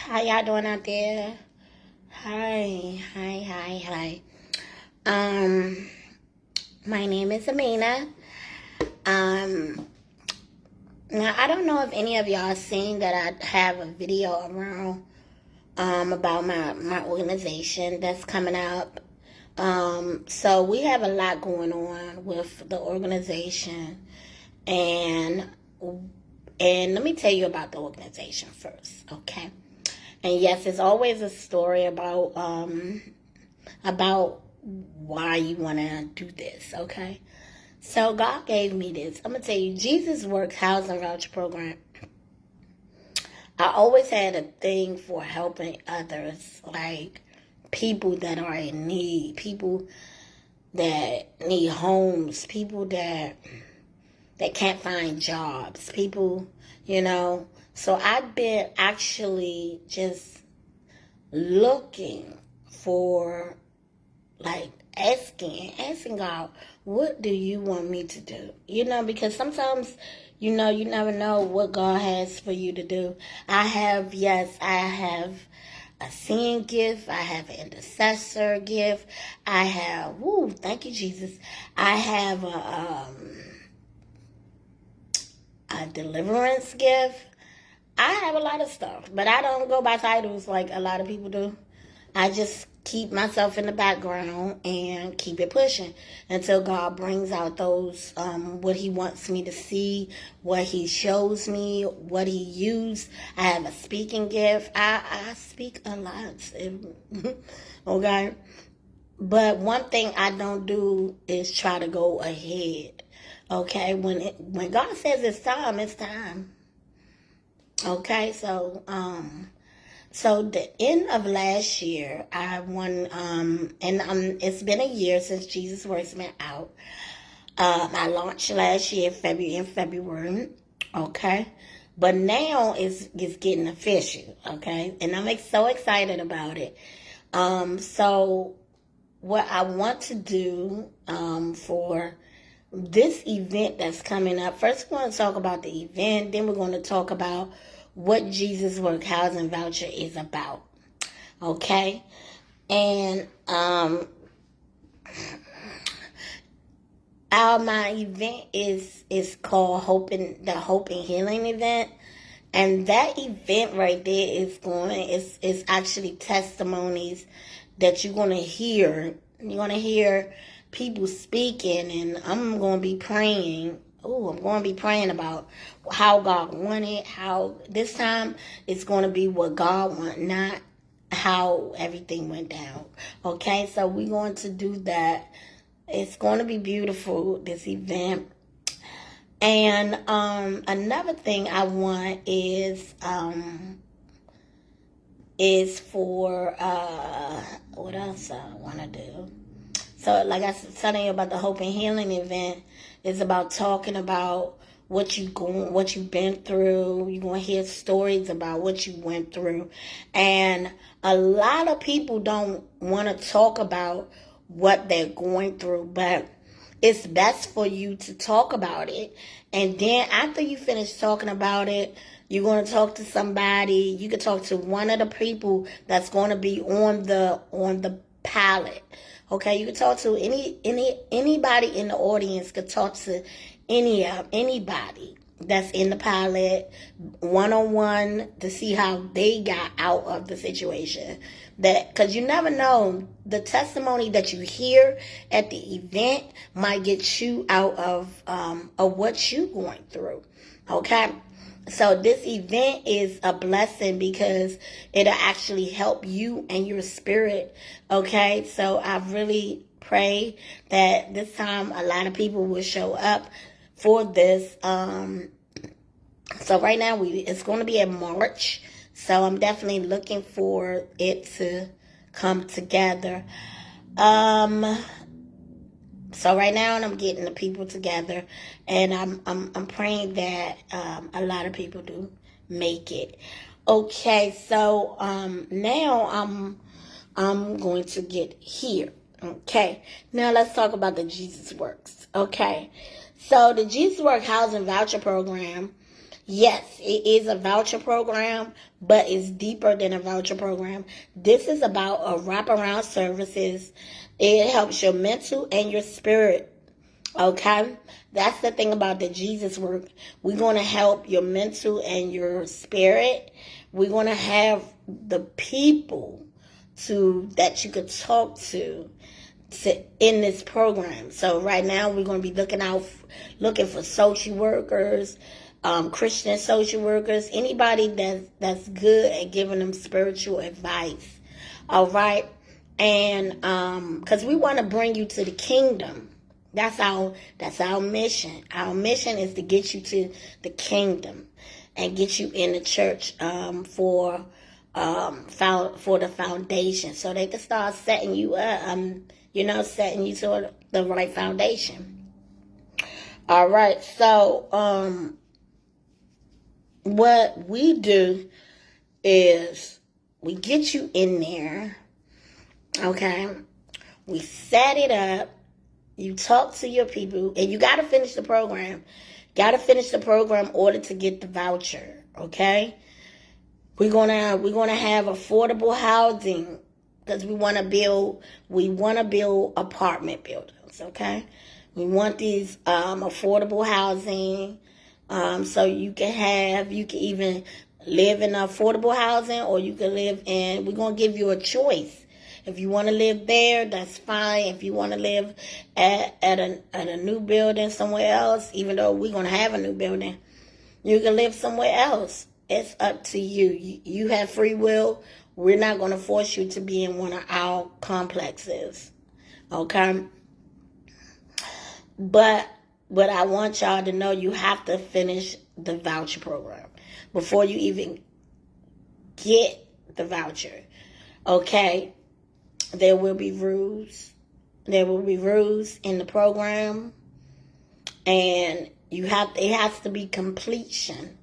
How y'all doing out there? Hi. Um, my name is Amina. Um, Now I don't know if any of y'all seen that I have a video around about my organization that's coming up. So we have a lot going on with the organization, and let me tell you about the organization first, okay? And yes, it's always a story about why you want to do this, okay? So God gave me this. I'm gonna tell you, Jesus Works Housing Voucher Program. I always had a thing for helping others, like people that are in need, people that need homes, people that can't find jobs, people, you know. So I've been actually just looking for, like, asking God, what do you want me to do? You know, because sometimes, you never know what God has for you to do. I have a seeing gift. I have an intercessor gift. I have, thank you, Jesus. I have a deliverance gift. I have a lot of stuff, but I don't go by titles like a lot of people do. I just keep myself in the background and keep it pushing until God brings out those, what he wants me to see, what he shows me, what he used. I have a speaking gift. I speak a lot. Okay. But one thing I don't do is try to go ahead. Okay. When God says it's time, it's time. Okay. So the end of last year, I won, it's been a year since Jesus Works been out. I launched last year in February, okay? But now it's getting official, okay? And I'm so excited about it. So what I want to do for this event that's coming up, first we're going to talk about the event, then we're going to talk about what Jesus Work Housing Voucher is about. Okay? And my event is called the Hope and Healing event. And that event right there is actually testimonies that you're gonna hear. You're gonna hear people speaking, and I'm gonna be praying. I'm going to be praying about how God wanted, how this time it's going to be what God wants, not how everything went down. Okay, so we're going to do that. It's going to be beautiful, this event. And another thing I want is for, what else I want to do? So, like I said, telling you about the Hope and Healing event is about talking about what you've been through. You're going to hear stories about what you went through. And a lot of people don't want to talk about what they're going through, but it's best for you to talk about it. And then after you finish talking about it, you're going to talk to somebody. You can talk to one of the people that's going to be on the pallet. Okay, you can talk to anybody in the audience. Could talk to anybody that's in the pilot, one-on-one, to see how they got out of the situation. Because you never know, the testimony that you hear at the event might get you out of what you're going through. Okay. So this event is a blessing because it'll actually help you and your spirit, okay? So I really pray that this time a lot of people will show up for this. So right now it's going to be in March, so I'm definitely looking for it to come together. So right now I'm getting the people together, and I'm praying that a lot of people do make it. Okay, so now I'm going to get here. Okay, now let's talk about the Jesus Works. Okay, so the Jesus Work Housing Voucher Program Yes, it is a voucher program, but it's deeper than a voucher program. This is about a wraparound services. It helps your mental and your spirit. Okay? That's the thing about the Jesus work. We're going to help your mental and your spirit. We're going to have the people that you could talk to in this program. So right now we're going to be looking for social workers, Christian social workers, anybody that's good at giving them spiritual advice. All right? And because we want to bring you to the kingdom. That's our mission. Our mission is to get you to the kingdom and get you in the church for the foundation, so they can start setting you up, setting you to the right foundation. All right, so what we do is we get you in there, okay? We set it up. You talk to your people, and you got to finish the program. Got to finish the program in order to get the voucher, okay? We're gonna have affordable housing because we want to build apartment buildings, okay? We want these affordable housing, so you can even live in affordable housing, or you can live in. We're gonna give you a choice. If you want to live there, that's fine. If you want to live at a new building somewhere else, even though we're going to have a new building, you can live somewhere else. It's up to you. You have free will. We're not going to force you to be in one of our complexes. Okay? But what I want y'all to know, you have to finish the voucher program before you even get the voucher. Okay? There will be rules. There will be rules in the program, and it has to be completion.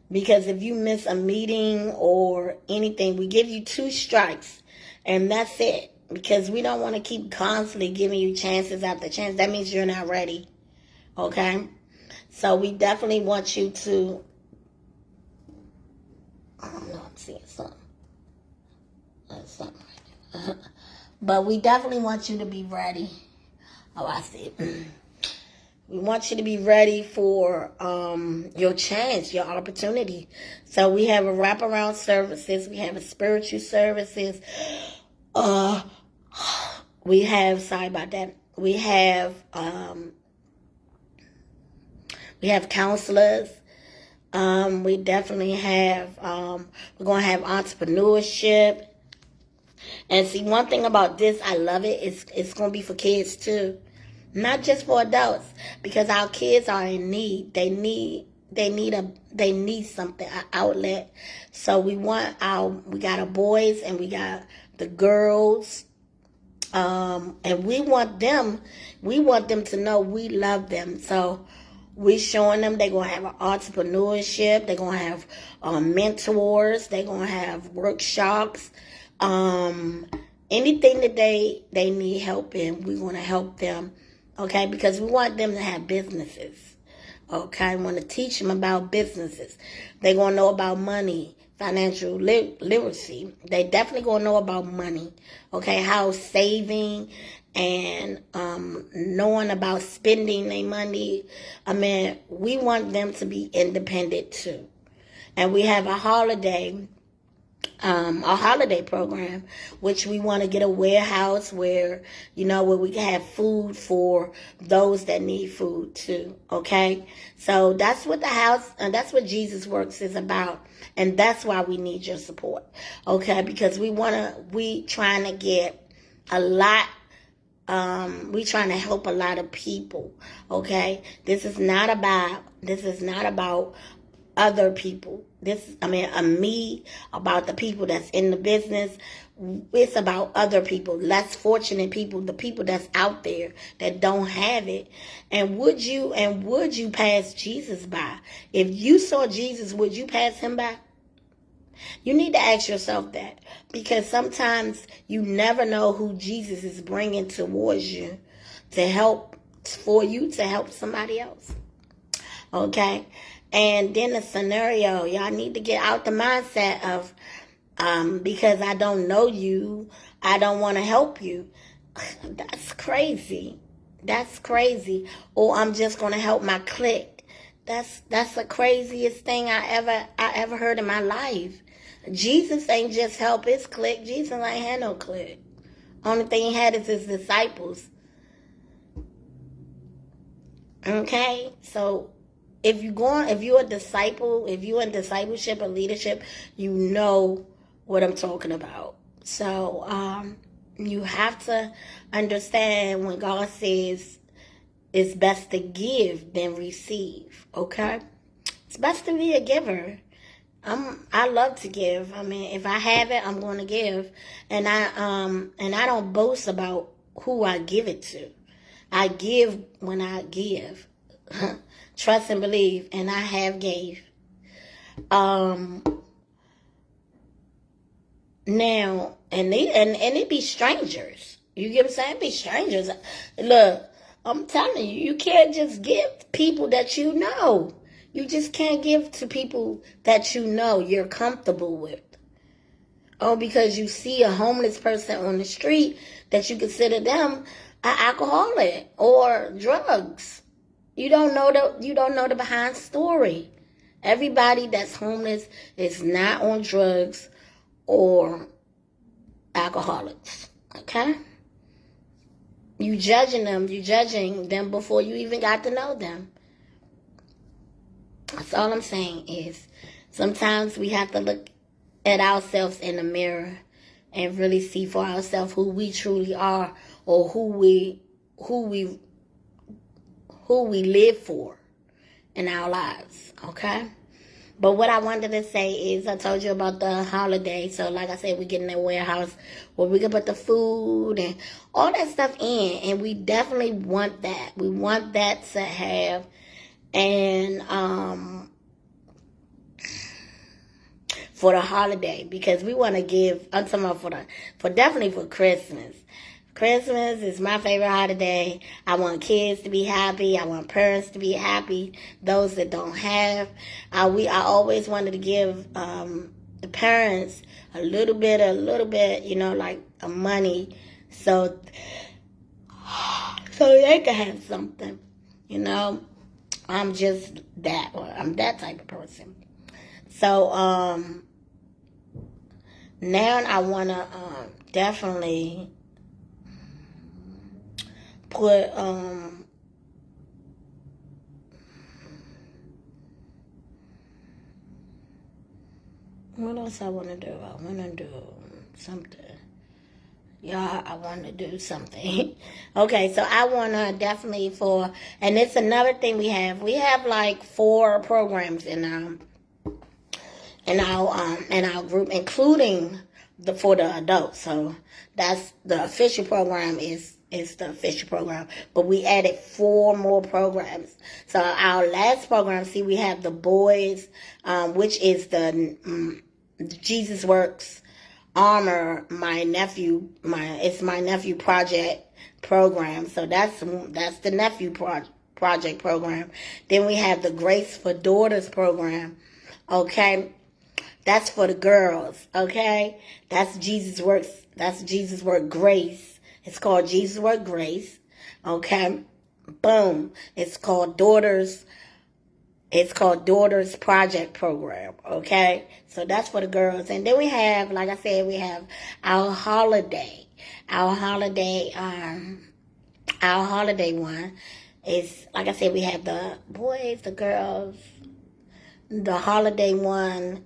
Because if you miss a meeting or anything, we give you 2 strikes, and that's it. Because we don't want to keep constantly giving you chances after chance. That means you're not ready. Okay? So we definitely want you to. I don't know. I'm seeing something. That's something right there. But we definitely want you to be ready. Oh, I see it. We want you to be ready for your chance, your opportunity. So we have a wraparound services. We have a spiritual services. We have, sorry about that. We have counselors. We definitely have, we're going to have entrepreneurship. And see, one thing about this, I love it. It's going to be for kids too, not just for adults, because our kids are in need. They need something, an outlet. So we got our boys and we got the girls, and we want them to know we love them. So we showing them they're gonna have an entrepreneurship. They're gonna have mentors. They're gonna have workshops. Anything that they need help in, we're going to help them, okay? Because we want them to have businesses, okay? We want to teach them about businesses. They're going to know about money, financial literacy. They definitely going to know about money, okay? How saving and knowing about spending their money. I mean, we want them to be independent too. And we have a holiday program, which we want to get a warehouse where we can have food for those that need food too. Okay, so that's what the house and that's what Jesus Works is about, and that's why we need your support. Okay, because we trying to get a lot. We trying to help a lot of people. Okay, this is not about other people. Me, about the people that's in the business. It's about other people, less fortunate people, the people that's out there that don't have it. And would you pass Jesus by? If you saw Jesus, would you pass him by? You need to ask yourself that, because sometimes you never know who Jesus is bringing towards you for you to help somebody else. Okay? And then the scenario, y'all need to get out the mindset of, because I don't know you, I don't want to help you. That's crazy. That's crazy. Or I'm just going to help my clique. That's the craziest thing I ever heard in my life. Jesus ain't just help his clique. Jesus ain't had no clique. Only thing he had is his disciples. Okay? So if you're a disciple, if you're in discipleship or leadership, you know what I'm talking about. So you have to understand when God says it's best to give than receive. Okay? It's best to be a giver. I love to give. I mean, if I have it, I'm going to give, and I don't boast about who I give it to. I give when I give. Trust and believe, and I have gave. Now, and it be strangers. You get what I'm saying? It be strangers. Look, I'm telling you, you can't just give people that you know. You just can't give to people that you know you're comfortable with. Oh, because you see a homeless person on the street that you consider them an alcoholic or drugs. You don't know the behind story. Everybody that's homeless is not on drugs or alcoholics. Okay? You judging them before you even got to know them. That's all I'm saying is sometimes we have to look at ourselves in the mirror and really see for ourselves who we truly are, or who we live for in our lives. Okay? But what I wanted to say is, I told you about the holiday. So like I said, we get in a warehouse where we can put the food and all that stuff in. And we definitely want that. We want that to have. And for the holiday, because we want to give, I'm talking about for definitely for Christmas. Christmas is my favorite holiday. I want kids to be happy. I want parents to be happy. Those that don't have, I always wanted to give the parents a little bit, like money, so they can have something. I'm just that. I'm that type of person. So now I wanna definitely put what else I wanna do? I wanna do something. Yeah, I want to do something. Okay, so I want to definitely and it's another thing we have. We have like 4 programs in our group, including for the adults. So that's the official program is the official program. But we added 4 more programs. So our last program, we have the boys, which is the Jesus Works Armor, my nephew project program. So that's the nephew project program. Then we have the Grace for Daughters program. Okay, that's for the girls. Okay, that's Jesus Work Grace. It's called Jesus Work Grace. Okay, boom. It's called Daughters Project Program, okay? So that's for the girls. And then we have, like I said, we have our holiday. Our holiday one is, like I said, we have the boys, the girls, the holiday one,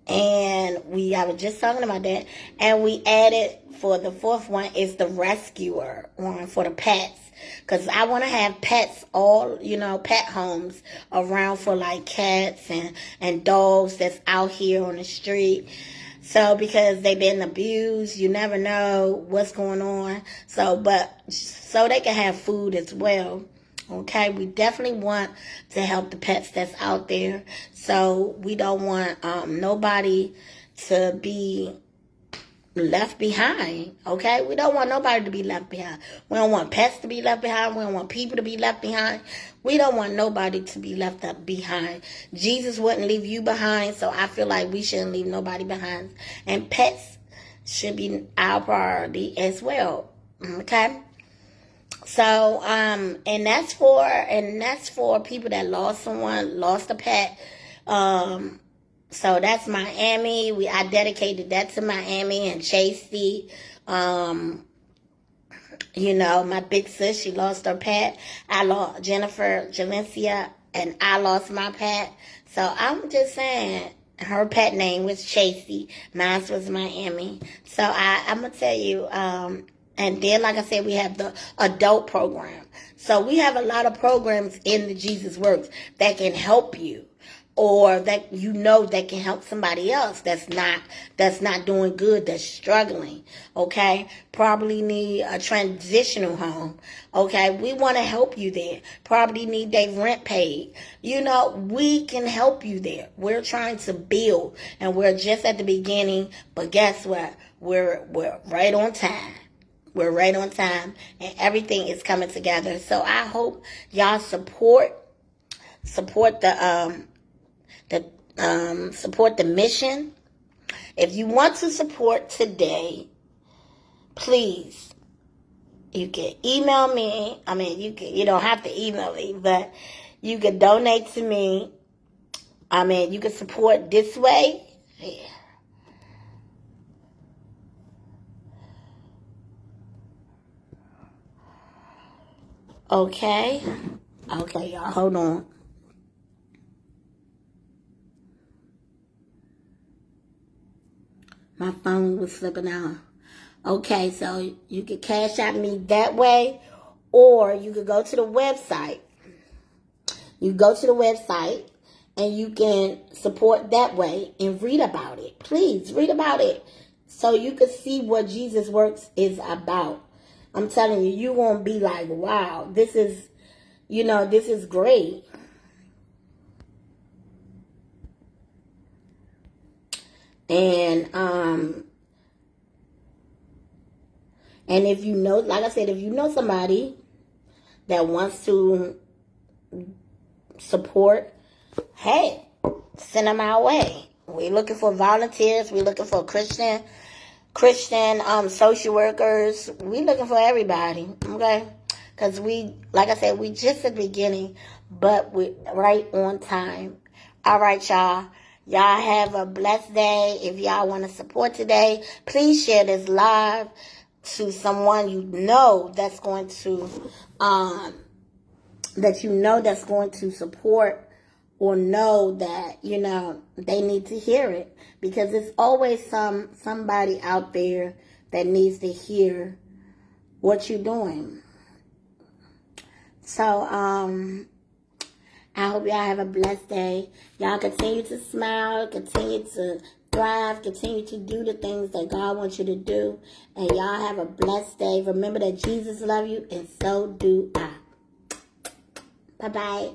and I was just talking about that. And we added, for the 4th one, is the rescuer one for the pets. Because I want to have pets, pet homes around for like cats and dogs that's out here on the street. So because they've been abused, you never know what's going on. So they can have food as well. Okay, we definitely want to help the pets that's out there. So we don't want nobody to be left behind, okay? We don't want nobody to be left behind. We don't want pets to be left behind. We don't want people to be left behind. We don't want nobody to be left up behind. Jesus wouldn't leave you behind, so I feel like we shouldn't leave nobody behind. And pets should be our priority as well, okay? So, and that's for people that lost a pet. So that's Miami. I dedicated that to Miami and Chasey. My big sis, she lost her pet. I lost Jennifer Jalencia, and I lost my pet. So I'm just saying, her pet name was Chasey. Mine was Miami. So I'm going to tell you, and then, like I said, we have the adult program. So we have a lot of programs in the Jesus Works that can help you, or that that can help somebody else that's not doing good, that's struggling, okay? Probably need a transitional home, okay? We want to help you there. Probably need their rent paid. We can help you there. We're trying to build, and we're just at the beginning, but guess what? We're right on time. We're right on time, and everything is coming together. So I hope y'all support the support the mission. If you want to support today, please, you can email me. I mean, you don't have to email me, but you can donate to me. I mean, you can support this way. Yeah. Okay, y'all, hold on. My phone was slipping out. Okay, so you can cash out me that way, or you could go to the website. You go to the website, and you can support that way and read about it. Please, read about it so you can see what Jesus Works is about. I'm telling you, you're going to be like, wow, this is great. And if you know, like I said, if you know somebody that wants to support, hey, send them our way. We're looking for volunteers. We're looking for Christian social workers. We're looking for everybody, okay? Because like I said, we just at the beginning, but we're right on time. All right, y'all. Y'all have a blessed day. If y'all want to support today, please share this live to someone that's going to that's going to support, or know that they need to hear it, because there's always somebody out there that needs to hear what you're doing. So I hope y'all have a blessed day. Y'all continue to smile, continue to thrive, continue to do the things that God wants you to do. And y'all have a blessed day. Remember that Jesus loves you, and so do I. Bye-bye.